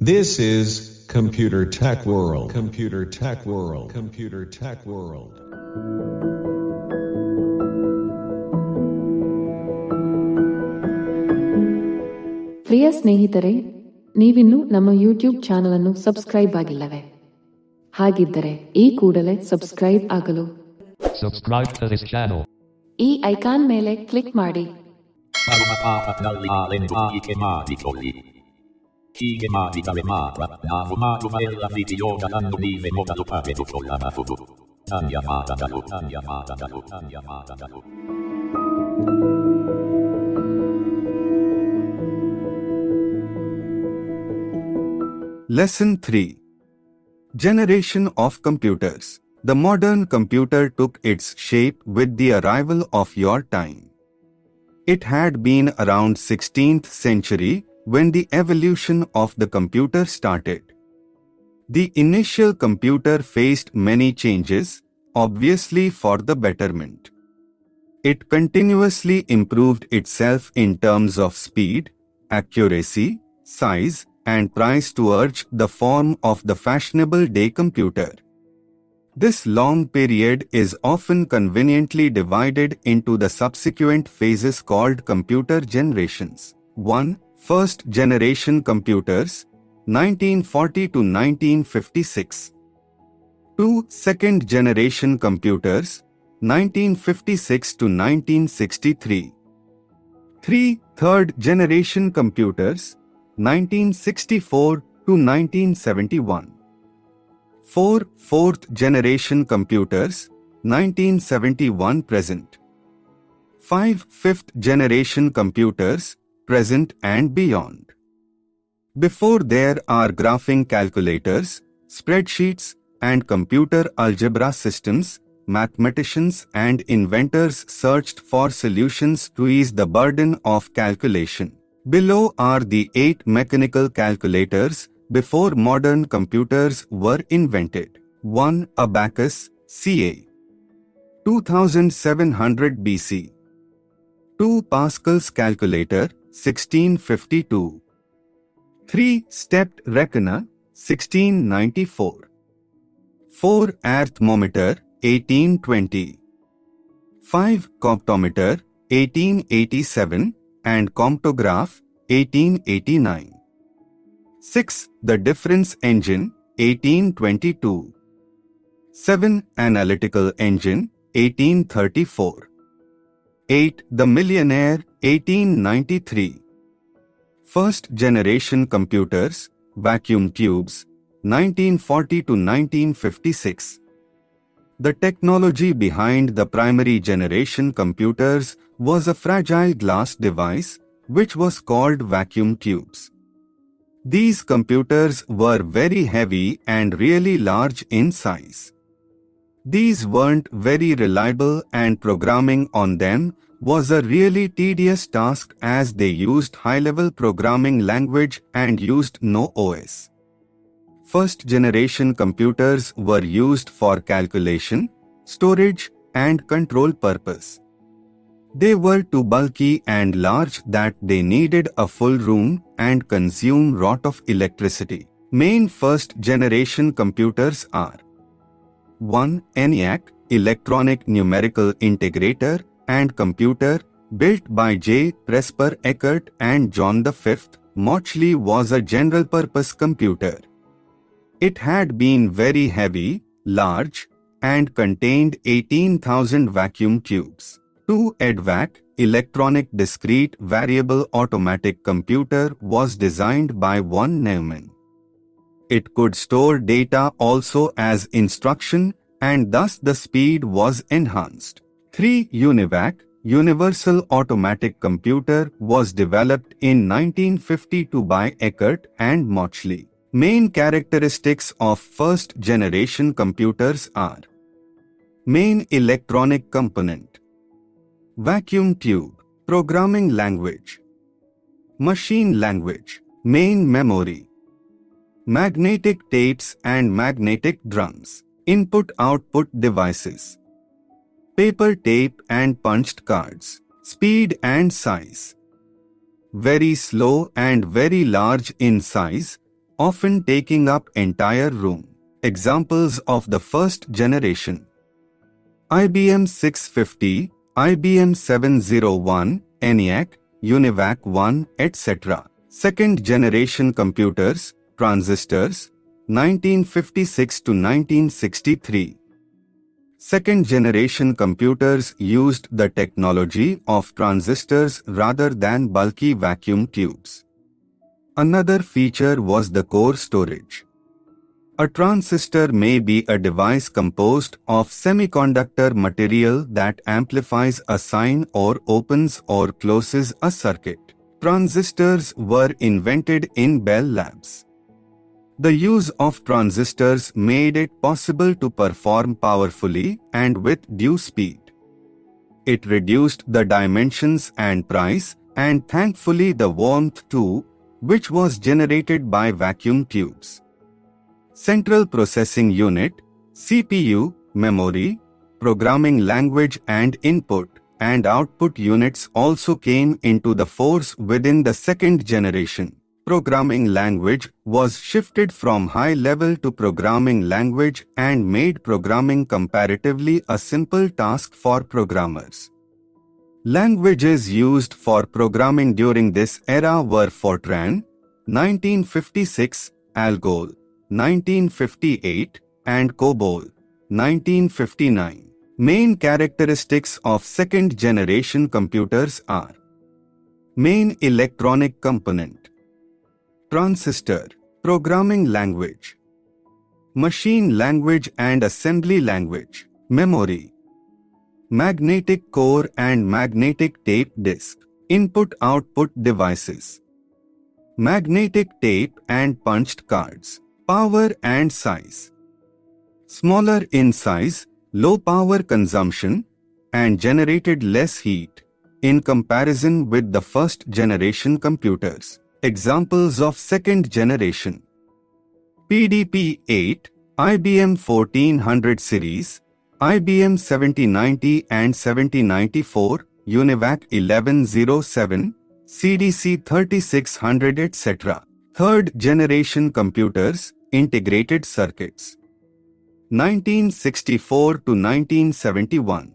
This is Computer Tech World. Computer Tech World. Computer Tech World. ಪ್ರಿಯ ಸ್ನೇಹಿತರೆ, ನೀವಿನ್ನೂ ನಮ್ಮ YouTube channel ಅನ್ನು subscribe ಆಗಿಲ್ಲವೇ? ಹಾಗಿದ್ದರೆ ಈ ಕೂಡಲೇ ಸಬ್ಸ್ಕ್ರೈಬ್ ಆಗಲು ಈ ಐಕಾನ್ ಮೇಲೆ ಕ್ಲಿಕ್ ಮಾಡಿ. Hige magicare matra, navu matuvella vitioga lanno nive mogalu pavedu folla mafudu. Tanya magagalu, tanya magagalu, tanya magagalu. Lesson 3. Generation of computers. The modern computer took its shape with the arrival of your time. It had been around 16th century when the evolution of the computer started. The initial computer faced many changes, obviously for the betterment. It continuously improved itself in terms of speed, accuracy, size, and price to urge the form of the fashionable day computer. This long period is often conveniently divided into the subsequent phases called computer generations. 1. First generation computers, 1940 to 1956. 2. Second generation computers, 1956 to 1963. 3. Third generation computers, 1964 to 1971. 4. Fourth generation computers, 1971 present. 5. Fifth generation computers, present and beyond. Before there are graphing calculators, spreadsheets, and computer algebra systems, mathematicians and inventors searched for solutions to ease the burden of calculation. Below are the 8 mechanical calculators before modern computers were invented. 1. Abacus, ca. 2700 BC. 2. Pascal's calculator, 1652. 3. Stepped reckoner, 1694. 4. Arithmometer, 1820. 5. Comptometer, 1887, and comptograph, 1889. 6. The difference engine, 1822. 7. Analytical engine, 1834. 8. The millionaire, 1893. First generation computers, vacuum tubes, 1940 to 1956. The technology behind the primary generation computers was a fragile glass device which was called vacuum tubes. These computers were very heavy and really large in size. These weren't very reliable and programming on them was a really tedious task as they used high-level programming language and used no OS. First generation computers were used for calculation, storage, and control purpose. They were too bulky and large that they needed a full room and consume lot of electricity. Main first generation computers are 1. ENIAC, Electronic Numerical Integrator and Computer, built by J. Presper Eckert and John V. Mauchly, was a general-purpose computer. It had been very heavy, large, and contained 18,000 vacuum tubes. 2. EDVAC, Electronic Discrete Variable Automatic Computer, was designed by von Neumann. It could store data also as instruction, and thus the speed was enhanced. 3. UNIVAC, Universal Automatic Computer, was developed in 1952 by Eckert and Mauchly. Main characteristics of first generation computers are: main electronic component, vacuum tube, programming language, machine language, main memory, magnetic tapes and magnetic drums, input-output devices, paper tape and punched cards, speed and size, very slow and very large in size, often taking up entire room. Examples of the first generation: IBM 650, IBM 701, ENIAC, UNIVAC 1, etc. Second generation computers, transistors, 1956 to 1963. Second generation computers used the technology of transistors rather than bulky vacuum tubes. Another feature was the core storage. A transistor may be a device composed of semiconductor material that amplifies a sign or opens or closes a circuit. Transistors were invented in Bell Labs. The use of transistors made it possible to perform powerfully and with due speed. It reduced the dimensions and price, and thankfully the warmth too, which was generated by vacuum tubes. Central Processing Unit, CPU, memory, programming language and input and output units also came into the force within the second generation. Programming language was shifted from high level to programming language and made programming comparatively a simple task for programmers. Languages used for programming during this era were Fortran, 1956, Algol, 1958, and COBOL, 1959. Main characteristics of second generation computers are: main electronic component, transistor, programming language, machine language and assembly language, memory, magnetic core and magnetic tape disk, input-output devices, magnetic tape and punched cards, power and size. Smaller in size, low power consumption, and generated less heat in comparison with the first generation computers. Examples of second generation: PDP-8, IBM 1400 series, IBM 7090 and 7094, UNIVAC 1107, CDC 3600, etc. Third generation computers, integrated circuits, 1964 to 1971.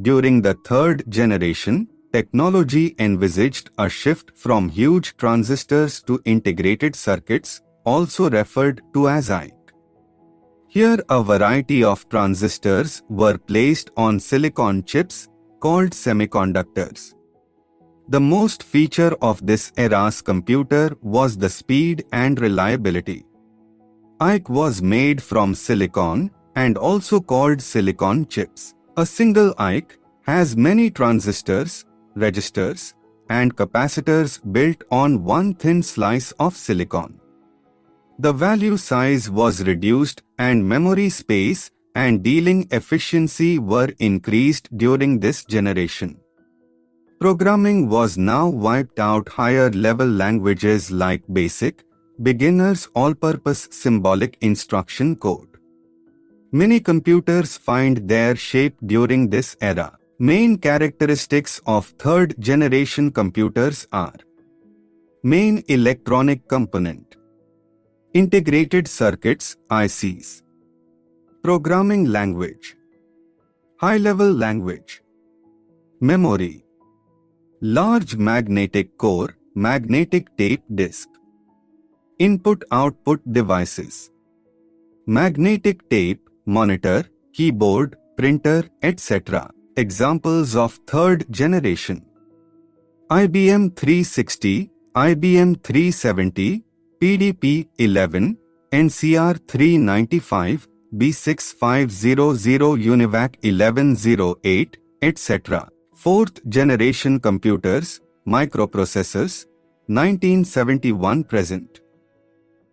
During the third generation, technology envisaged a shift from huge transistors to integrated circuits, also referred to as IC. Here a variety of transistors were placed on silicon chips called semiconductors. The most feature of this era's computer was the speed and reliability. IC was made from silicon and also called silicon chips. A single IC has many transistors, registers, and capacitors built on one thin slice of silicon. The value size was reduced and memory space and dealing efficiency were increased during this generation. Programming was now wiped out. Higher level languages like BASIC, beginners all-purpose symbolic instruction code. Many computers find their shape during this era. Main characteristics of third generation computers are: main electronic component, integrated circuits ICs, programming language, high-level language, memory, large magnetic core, magnetic tape disk, input-output devices, magnetic tape, monitor, keyboard, printer, etc. Examples of third generation: IBM 360, IBM 370, PDP-11, NCR 395, B6500, UNIVAC 1108, etc. Fourth generation computers, microprocessors, 1971 present.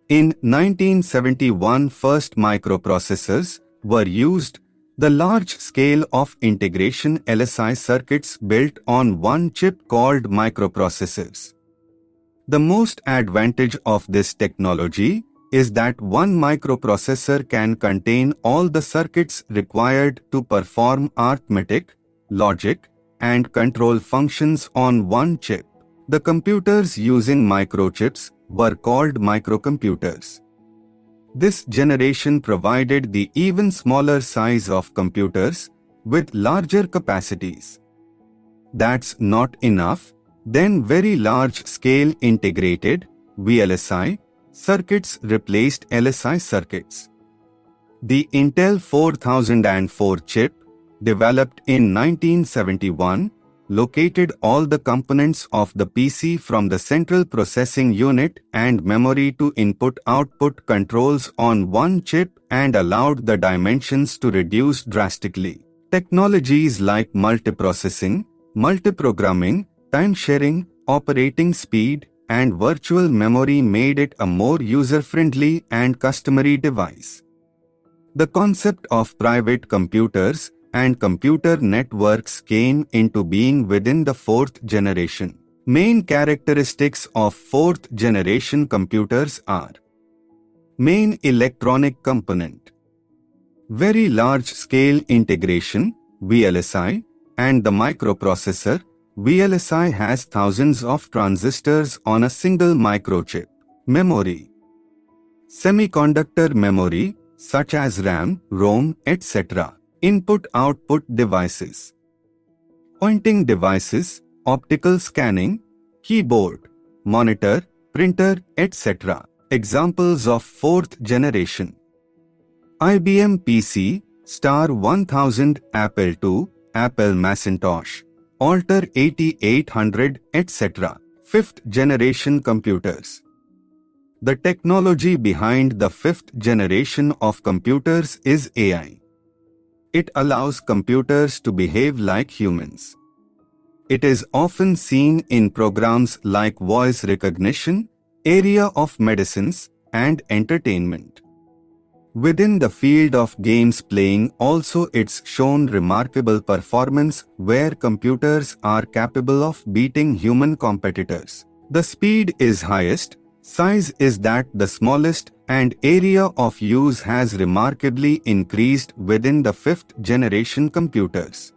In 1971, first microprocessors were used. The large scale of integration LSI circuits built on one chip called microprocessors. The most advantage of this technology is that one microprocessor can contain all the circuits required to perform arithmetic, logic, and control functions on one chip. The computers using microchips were called microcomputers. This generation provided the even smaller size of computers with larger capacities. That's not enough. Then very large-scale integrated VLSI circuits replaced LSI circuits. The Intel 4004 chip, developed in 1971, located all the components of the PC from the central processing unit and memory to input-output controls on one chip and allowed the dimensions to reduce drastically. Technologies like multiprocessing, multiprogramming, time-sharing, operating speed, and virtual memory made it a more user-friendly and customary device. The concept of private computers and computer networks came into being within the fourth generation. Main characteristics of fourth generation computers are: main electronic component, very large-scale integration, VLSI, and the microprocessor. VLSI has thousands of transistors on a single microchip. Memory, semiconductor memory, such as RAM, ROM, etc. Input-output devices, pointing devices, optical scanning, keyboard, monitor, printer, etc. Examples of fourth generation: IBM PC, Star 1000, Apple II, Apple Macintosh, Altair 8800, etc. Fifth generation computers. The technology behind the fifth generation of computers is AI. It allows computers to behave like humans. It is often seen in programs like voice recognition, area of medicines, and entertainment. Within the field of games playing also it's shown remarkable performance where computers are capable of beating human competitors. The speed is highest, size is that the smallest, and area of use has remarkably increased within the fifth generation computers.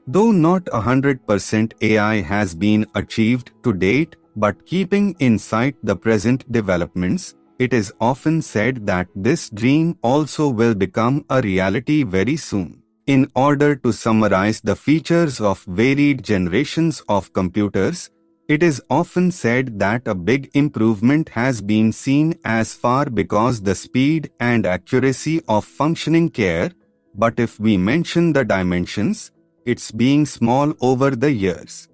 Though not 100% AI has been achieved to date, but keeping in sight the present developments, it is often said that this dream also will become a reality very soon. In order to summarize the features of varied generations of computers, it is often said that a big improvement has been seen as far because the speed and accuracy of functioning care, but if we mention the dimensions, it's being small over the years.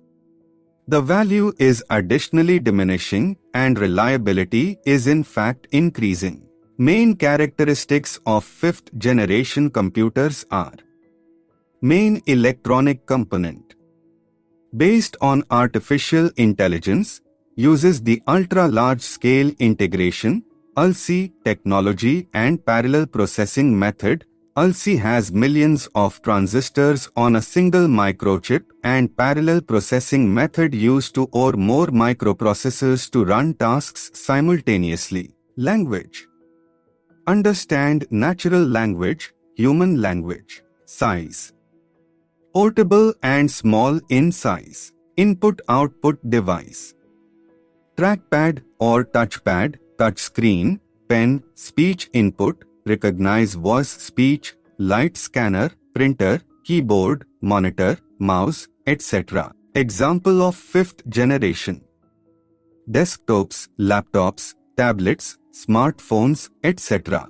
The value is additionally diminishing and reliability is in fact increasing. Main characteristics of fifth generation computers are: main electronic component, based on artificial intelligence, uses the ultra-large-scale integration (ULSI) technology and parallel processing method. ULSI has millions of transistors on a single microchip, and parallel processing method used two or more microprocessors to run tasks simultaneously. Language, understand natural language, human language. Size, portable and small in size. Input-output device, trackpad or touchpad, touchscreen, pen, speech input, recognize voice speech, light scanner, printer, keyboard, monitor, mouse, etc. Example of fifth generation: desktops, laptops, tablets, smartphones, etc.